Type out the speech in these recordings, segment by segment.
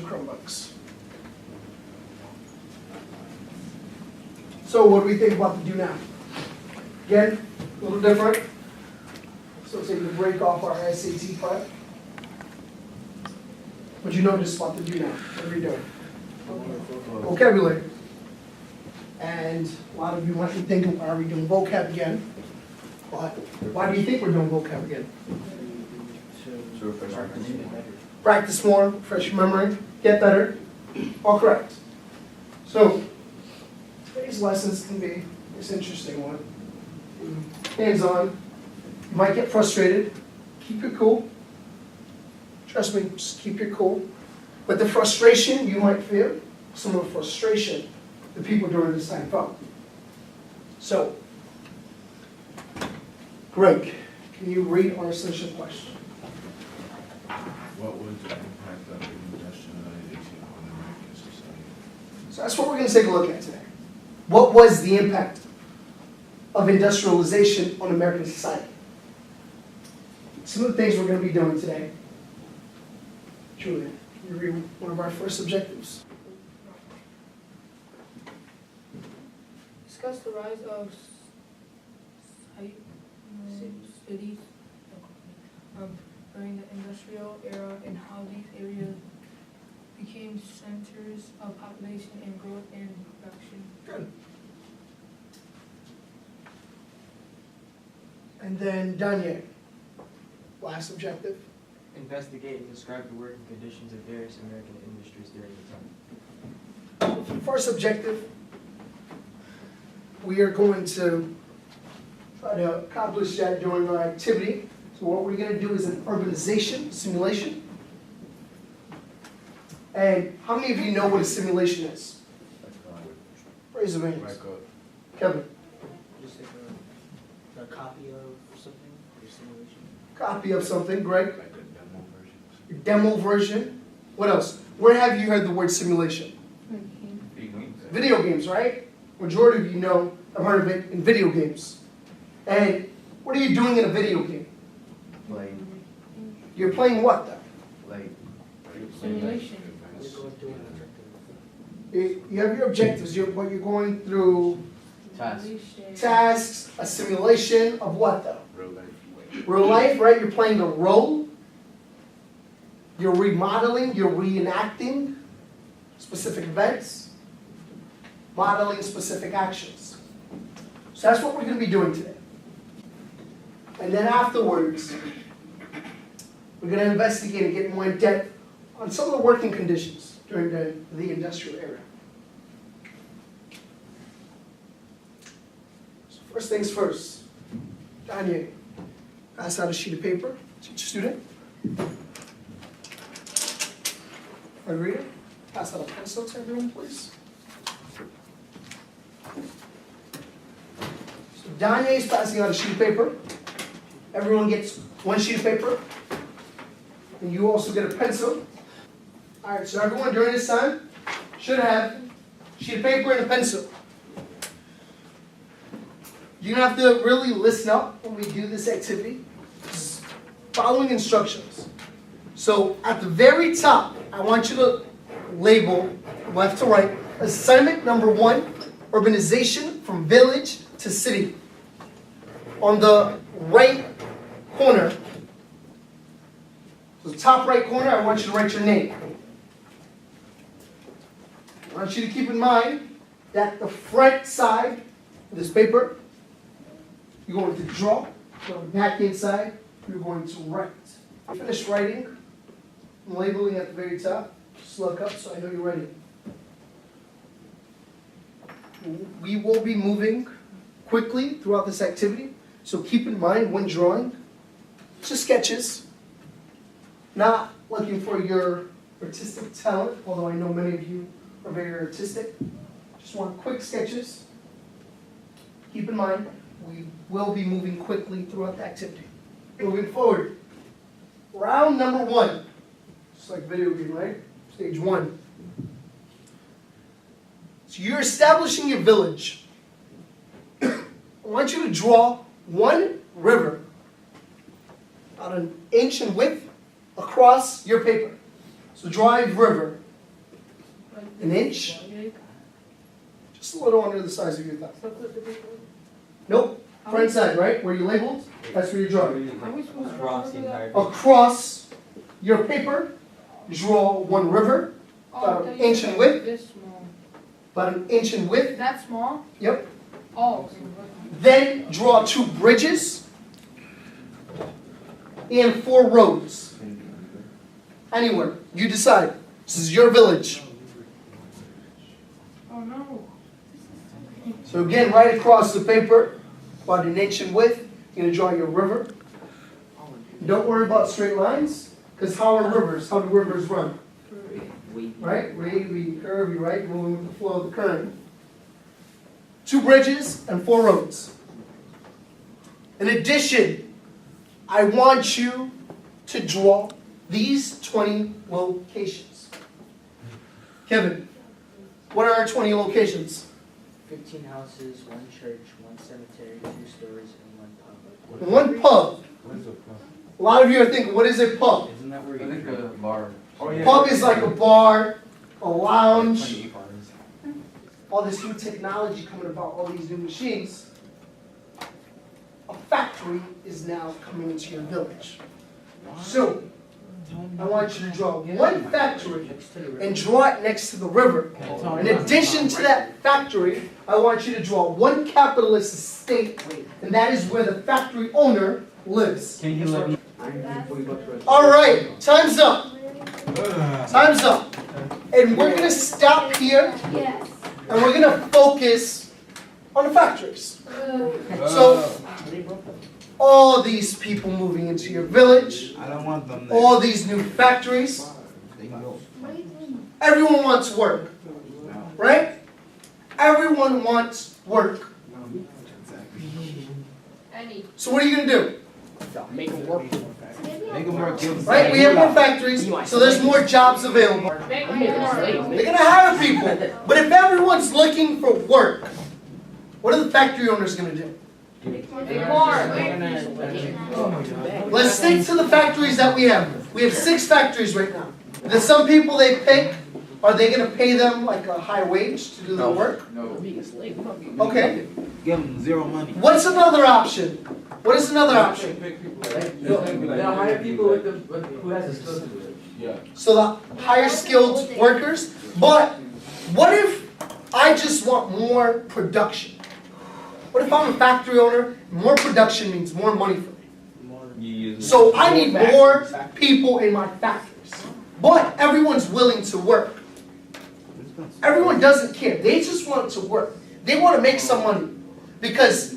your Chromebooks. So what do we think about the do now? Again, a little different. So taking a break off our SAT part. What you notice about the do now? What are we doing? Vocabulary. And a lot of you might be thinking, are we doing vocab again? But why do you think we're doing vocab again? Practice more, refresh your memory, get better. All correct. So today's lessons can be this interesting one. Hands-on. You might get frustrated. Keep it cool. Trust me, just keep it cool. But the frustration you might feel, some of the frustration the people during this time felt. So, Greg, can you read our essential question? What was the impact of industrialization on American society? So that's what we're going to take a look at today. What was the impact of industrialization on American society? Some of the things we're going to be doing today. Julian, can you read one of our first objectives? Discuss the rise of cities during the industrial era and how these areas became centers of population and growth and production. Good. And then Danye, last objective. Investigate and describe the working conditions of various American industries during the time. For the first objective, we are going to try to accomplish that during our activity. So what we're going to do is an urbanization simulation. And how many of you know what a simulation is? Raise your hands. Kevin. Just like a copy of something, or simulation. Copy of something, Greg. Like the demo version. Demo version. What else? Where have you heard the word simulation? Video games, right? Majority of you know, I've heard of it in video games. And what are you doing in a video game? Playing, You're playing what though? like, Simulation. We're going through an objective. You have your objectives, what you're going through, tasks. tasks, a simulation of what though? Real life. Real life, right? You're playing a role. You're remodeling, you're reenacting specific events, modeling specific actions. So that's what we're going to be doing today. And then afterwards, we're going to investigate and get more in depth on some of the working conditions during the industrial era. So first things first, Danye, pass out a sheet of paper to each student. Margarita, pass out a pencil to everyone, please. So Danye is passing out a sheet of paper. Everyone gets one sheet of paper. And you also get a pencil. All right, so everyone during this time should have a sheet of paper and a pencil. You're going to have to really listen up when we do this activity. Just following instructions. So at the very top, I want you to label, left to right, assignment number 1, urbanization from village to city. On the right corner, so the top right corner, I want you to write your name. I want you to keep in mind that the front side of this paper, you're going to draw. So the back inside, you're going to write. Finish writing. I'm labeling at the very top. Just look up so I know you're ready. We will be moving quickly throughout this activity. So keep in mind when drawing, just sketches. Not looking for your artistic talent, although I know many of you are very artistic. Just want quick sketches. Keep in mind, we will be moving quickly throughout the activity. Moving forward, round number 1. Just like video game, right? Stage 1. So you're establishing your village. I want you to draw one river, about an inch in width, across your paper. So draw a river. Like An this inch? big? Just a little under the size of your thumb. So put the paper. Nope, front side, right, where you labeled, that's where you draw it. Are we supposed to Across the cover that? entire thing. Across your paper, draw one river, Oh, about I an thought you inch said in width. This small. about an inch in width. That small? Yep. Oh. Then draw 2 bridges and 4 roads. Anywhere, you decide. This is your village. Oh no. So again, right across the paper, about an inch in width, you're gonna draw your river. Don't worry about straight lines, because how are rivers? How do rivers run? Right? Wavy, curvy, right? Moving with the flow of the current. 2 bridges and 4 roads. In addition, I want you to draw these 20 locations. Kevin, what are our 20 locations? 15 houses, 1 church, 1 cemetery, 2 stores, and 1 pub. One pub. What is a pub? A lot of you are thinking, what is a pub? Isn't that where I you think drink? a bar. Oh, yeah. Pub is like a bar, a lounge, 28 bars. all this new technology coming about, all these new machines. A factory is now coming into your village. So, I want you to draw one factory and draw it next to the river. In addition to that factory, I want you to draw one capitalist estate, and that is where the factory owner lives. Can you let me? All right, time's up. Time's up. And we're gonna stop here, Yes. and we're gonna focus on the factories. So, all these people moving into your village, I don't want them there. all these new factories, They can go. everyone wants work, right? Everyone wants work. Any. So what are you gonna do? Make them work. Make them work. Give them Right? We have more factories, so there's more jobs available. Make They're gonna hire people, but if everyone's looking for work, what are the factory owners gonna do? Let's stick to the factories that we have. We have 6 factories right now. There's some people they pick. Are they gonna pay them like a high wage to do their work? No. Okay. Give them 0 money. What's another option? What is another option? Pick people like They'll hire people with who has the skills to do it. Yeah. So the higher skilled workers. But what if I just want more production? What if I'm a factory owner? More production means more money for me. So I need more people in my factories. But everyone's willing to work. Everyone doesn't care. They just want to work. They want to make some money. Because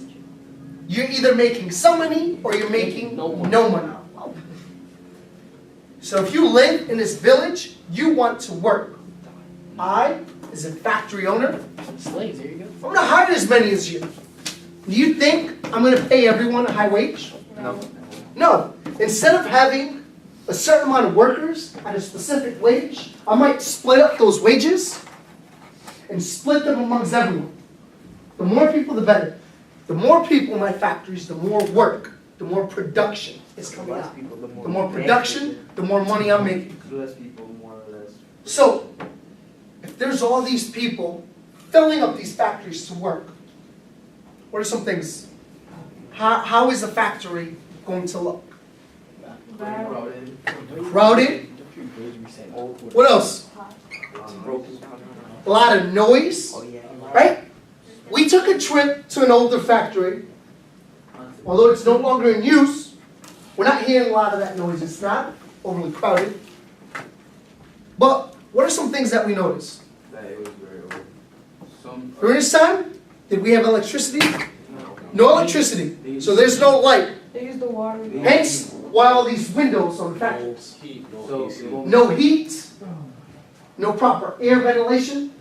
you're either making some money or you're making no money. So if you live in this village, you want to work. I, as a factory owner, Slaves, there you go. I'm going to hire as many as you. Do you think I'm going to pay everyone a high wage? No. No. Instead of having a certain amount of workers at a specific wage, I might split up those wages and split them amongst everyone. The more people, the better. The more people in my factories, the more work, the more production is coming out. The more production, the more money I'm making. Less people, more or less. So, if there's all these people filling up these factories to work, what are some things? How is a factory going to look? Crowded? What else? A lot of noise, right? We took a trip to an older factory. Although it's no longer in use, we're not hearing a lot of that noise. It's not overly crowded. But what are some things that we noticed? That it was very old. Some. During this time, did we have electricity? No electricity. So there's no light. They use the water. Hence, why all these windows on the factories? Heat, no So AC. it won't- No heat, no proper air ventilation.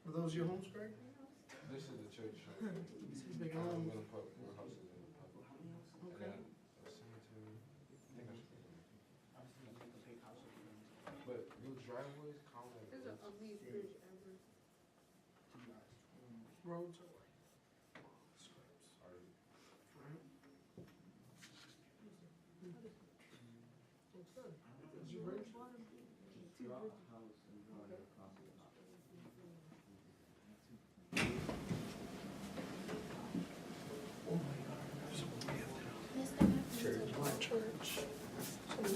Are those your homes, Greg? This is the church. I'm gonna put more houses in the pub. And then a cemetery. I think I should- But your driveways count as. Roads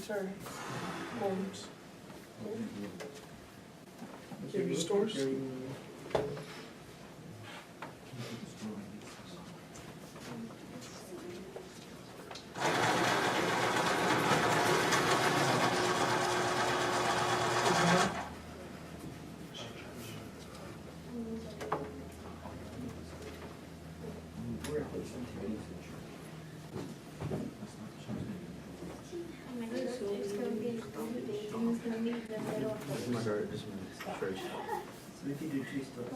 sir. Homes. Give you stores? So if you do 2 stores,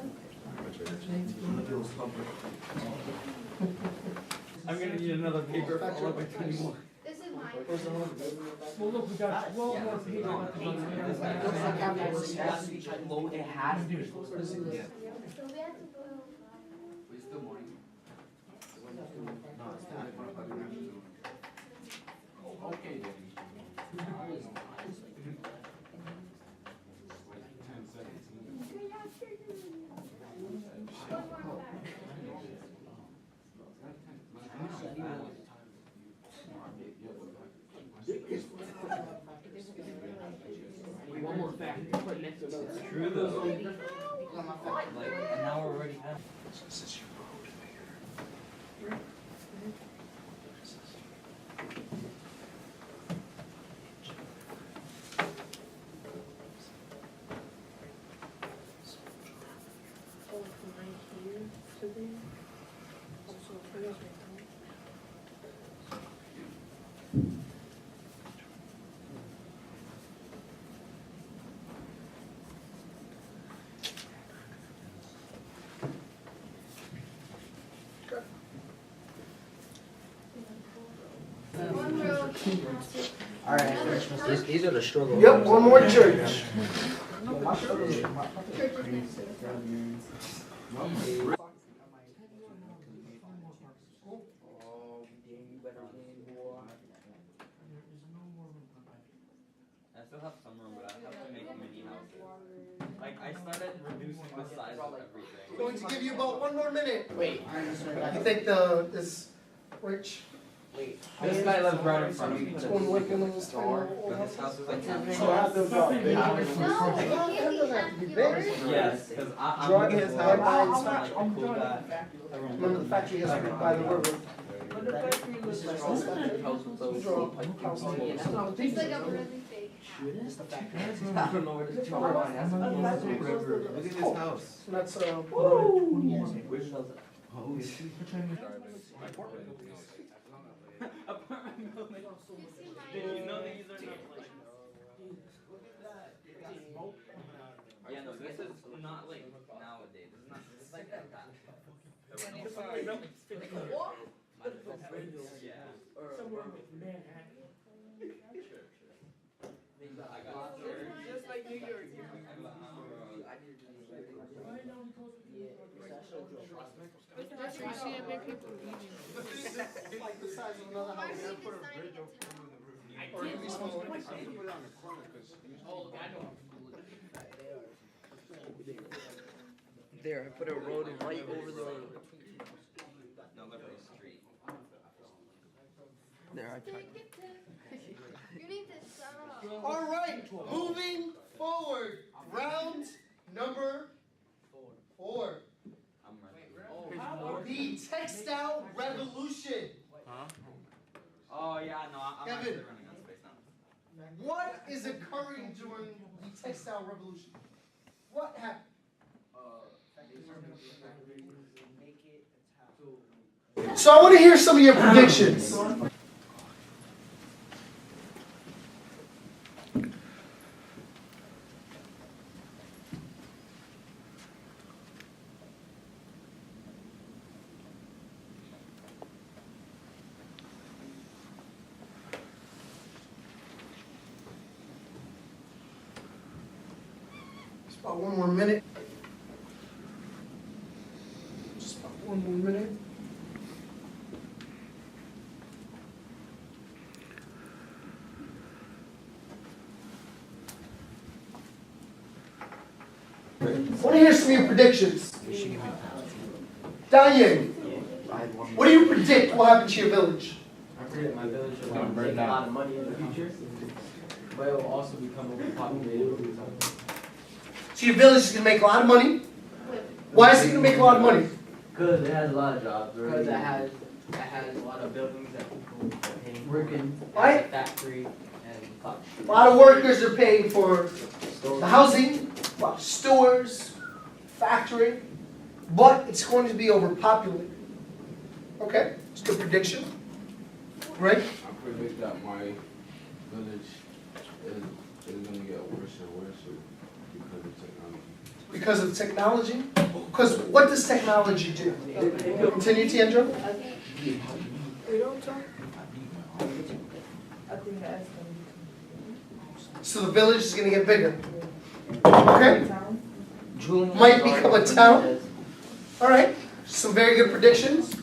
I'm gonna need another paper for all of my 21. This is mine. Well, look, we got 12 more pages left to go. it has to be. So we have to go. One more fact, put next to another. True though. Like, an hour already passed. This is your road here. One row. Alright, these are the struggles. Yep, one more church. Church is next to it. I still have some room, but I have to make mini houses. Like, I started reducing the size of everything. Going to give you about 1 more minute. Wait. You think this rich This guy lives right in front of me. is going to live in this But his house is like 10 So have those up. No, it can't be big. Yes, because I'm Drawing looking his for house. like a cool guy. Remember the factory has to be by the river. But the factory was like, Draw a house. It's like a really big house. I don't know where to draw. Look at this house. So that's Where's the house? Apartment building. You see my. Did you know these are not like? Yeah, no, this is not like nowadays. This is like that. Yeah. somewhere in Manhattan. I got church. Just like New York. I got Right now, we close to the- That's where you see a big people eating. like the size of another Why are house. we deciding a town? Or at least smaller. There, I put a road right over the road. no liberty street. There, I tried. You need to stop. All right, moving forward. Round number 4. I'm ready. The textile revolution. Oh yeah, no, I'm Kevin. actually running out of space now. What is occurring during the textile revolution? What happened? So I want to hear some of your predictions. Just about 1 more minute. Just about 1 more minute. I want to hear some of your predictions. Danye, what do you predict will happen to your village? I pray that my village will Gonna burn make a down. lot of money in the future, but it will also become overpopulated. So your village is gonna make a lot of money. Why is it gonna make a lot of money? Because it has a lot of jobs. Because Because it has a lot of buildings that people are paying. Working. Right. As a factory and A lot of workers are paying for the housing, a lot of stores, factory, but it's going to be overpopulated. Okay, it's a good prediction. Right? I predict that my village is gonna get worse and worse because of technology. Because of technology? Because what does technology do? Continue, Tiandra? They don't talk. I think that's So the village is gonna get bigger. Okay, might become a town. All right, some very good predictions.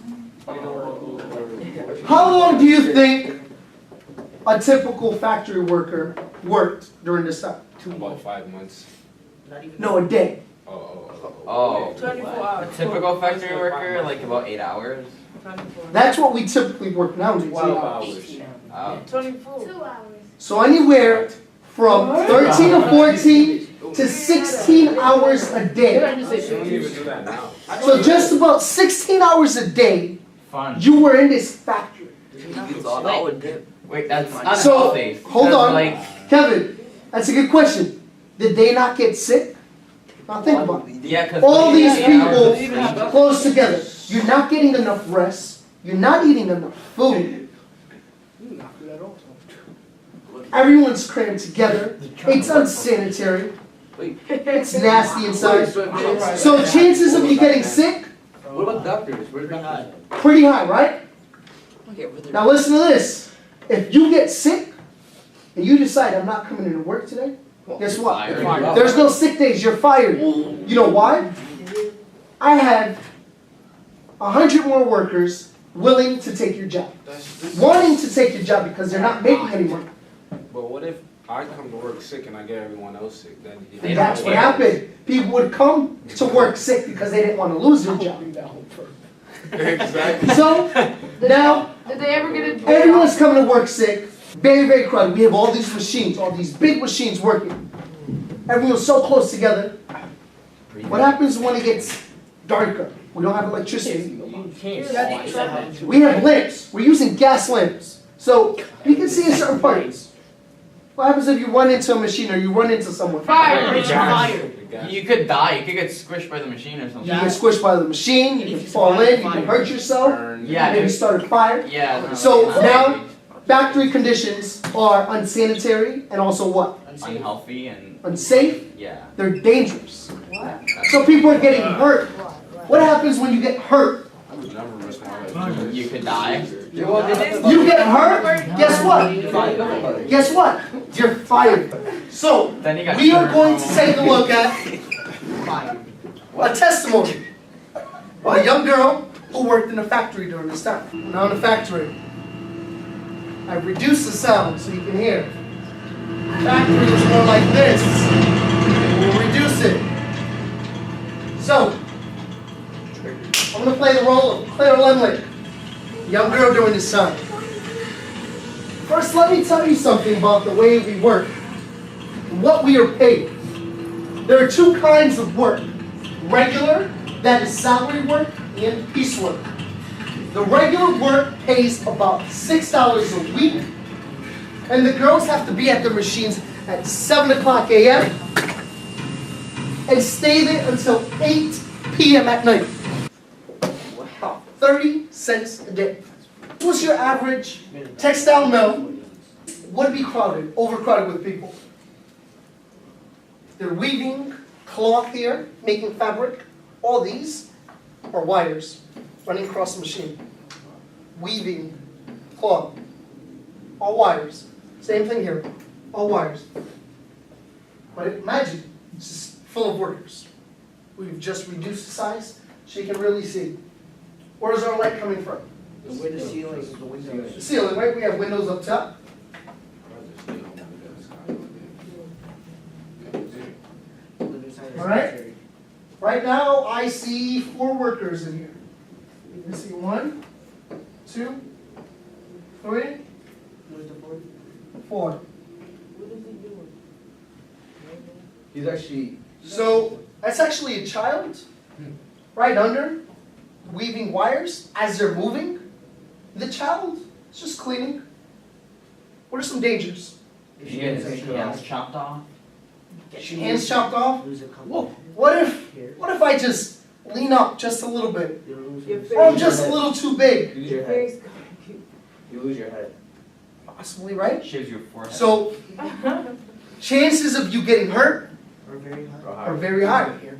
How long do you think a typical factory worker worked during this time? about 5 months. No, a day. Oh. 24 hours. A typical factory worker, like about 8 hours. 24. That's what we typically work nowadays. 12 hours. 24. 2 hours. So anywhere from 13 to 14 to 16 hours a day. You don't even do that now. So just about 16 hours a day, Fun. you were in this factory. Wait, that's So, unhealthy. hold That's on. Like, Kevin, that's a good question. Did they not get sick? Now think about it. yeah, because All these people close together. You're not getting enough rest. You're not eating enough food. Everyone's crammed together. It's unsanitary. It's nasty inside. So chances of you getting sick, What about doctors? Where's the high? pretty high, right? Now listen to this. If you get sick and you decide I'm not coming into work today, guess what? Fired. There's no sick days, you're fired. You know why? I had 100 more workers willing to take your job. Wanting to take your job because they're not making any money. But what if I come to work sick and I get everyone else sick? Then And that's what happened. People would come to work sick because they didn't want to lose their job. Exactly. So now Did they ever get a everyone's coming to work sick. Very, very crowded. We have all these machines, all these big machines working. Everyone's so close together. What happens when it gets darker? We don't have electricity. We have lamps. We're using gas lamps. So you can see in certain parts. What happens if you run into a machine or you run into someone? You could die. You could get squished by the machine or You something. get squished by the machine, you can fall in, you can hurt yourself, Yeah. maybe start a fire. Yeah. So now, factory conditions are unsanitary and also what? Unhealthy and Unsafe. yeah. They're dangerous. So people are getting hurt. What happens when you get hurt? I would never risk my life. You could die. You get hurt, guess what? Guess what? You're fired. So, Then you got we are sugar going to from- take a look at a testimony of a young girl who worked in a factory during this time. Now in the factory, I've reduced the sound so you can hear. Factory is more like this. We'll reduce it. So, I'm going to play the role of Claire Lemley, young girl during this time. First, let me tell you something about the way we work, what we are paid. There are two kinds of work. Regular, that is salary work, and piecework. The regular work pays about $6 a week, and the girls have to be at their machines at 7 o'clock a.m. and stay there until 8 p.m. at night. Wow, 30 cents a day. What's your average textile mill? Would be crowded, overcrowded with people. They're weaving cloth here, making fabric. All these are wires running across the machine. Weaving cloth. All wires. Same thing here. All wires. But imagine, this is full of workers. We've just reduced the size so you can really see. Where's our light coming from? Where the ceiling is the The windows. ceiling, right? We have windows up top. All right. Right now, I see 4 workers in here. You can see 1, 2, 3, Where's the board? 4. What is he doing? He's actually. So that's actually a child right under, weaving wires as they're moving. The child is just cleaning. What are some dangers? If You she get gets his hands chopped off. Hands chopped off. lose a couple. Whoa. What if Here. I just lean up just a little bit? You'll lose Your your Or I'm just a little too big? You lose your head. You lose your head. Possibly, right? Shaves your forehead. So chances of you getting hurt Or very high. are very high here.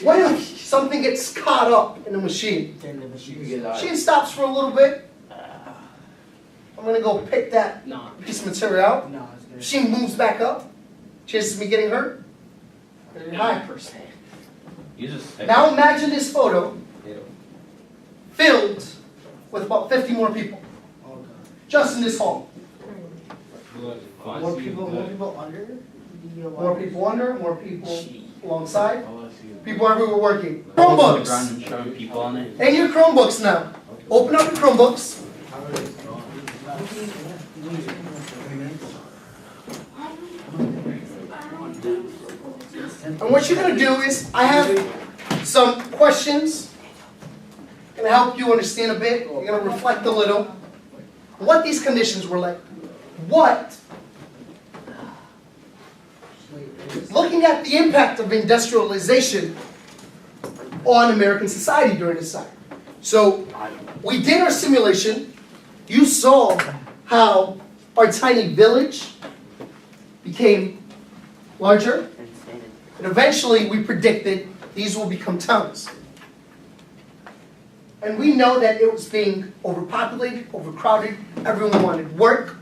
What if something gets caught up in the machine? Then the You machine can get out. Machine stops for a little bit. I'm gonna go pick that Nah. piece of material out. Nah, it's gonna. Machine moves back up. Chances of me getting hurt? Very high per se. You just. Now imagine this photo Ew. filled with about 50 more people. Oh, God. Just in this hall. Fun. More people under? More people under, more people alongside. All I see is. People everywhere working. On the ground Chromebooks. and showing people on it. And your Chromebooks now. Open up your Chromebooks. And what you're gonna do is, I have some questions. Gonna help you understand a bit. You're gonna reflect a little. What these conditions were like. What, looking at the impact of industrialization on American society during this time. So, we did our simulation. You saw how our tiny village became larger. And eventually, we predicted these will become towns. And we know that it was being overpopulated, overcrowded. Everyone wanted work.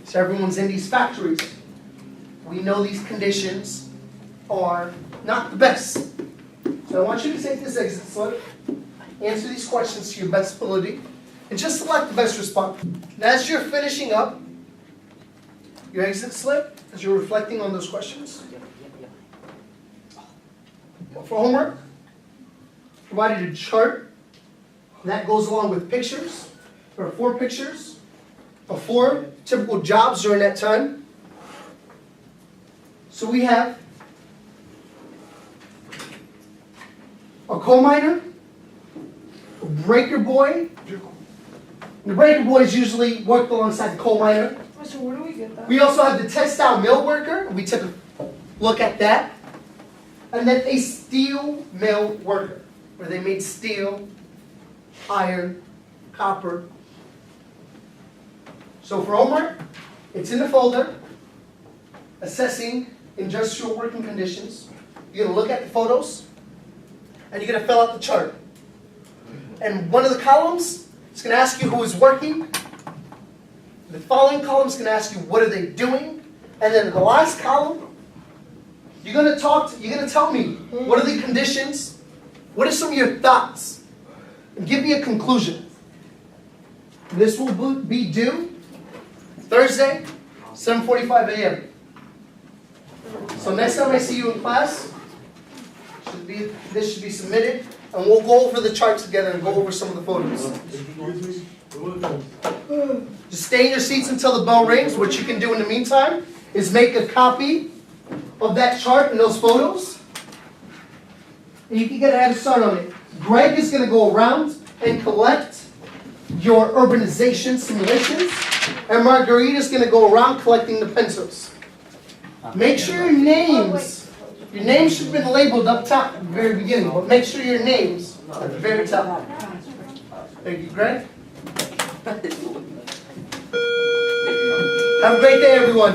So everyone's in these factories. We know these conditions are not the best. So I want you to take this exit slip, answer these questions to your best ability, and just select the best response. And as you're finishing up your exit slip, as you're reflecting on those questions, for homework, provided a chart that goes along with pictures. There are 4 pictures of 4 typical jobs during that time. So we have a coal miner, a breaker boy. And the breaker boys usually work alongside the coal miner. So where do we get that? We also have the textile mill worker. We took a look at that. And then a steel mill worker, where they made steel, iron, copper. So for homework, it's in the folder, assessing industrial working conditions. You're gonna look at the photos, and you're gonna fill out the chart. And one of the columns is gonna ask you who is working. The following column is gonna ask you what are they doing, and then the last column, you're gonna tell me what are the conditions, what are some of your thoughts, and give me a conclusion. This will be due Thursday, 7:45 a.m. So next time I see you in class, this should be submitted, and we'll go over the charts together and go over some of the photos. Just stay in your seats until the bell rings. What you can do in the meantime is make a copy of that chart and those photos, and you can get a head start on it. Greg is going to go around and collect your urbanization simulations, and Margarita is going to go around collecting the pencils. Make sure your names should have been labeled up top at the very beginning, but make sure your names at the very top. Thank you, Greg. Have a great day, everyone.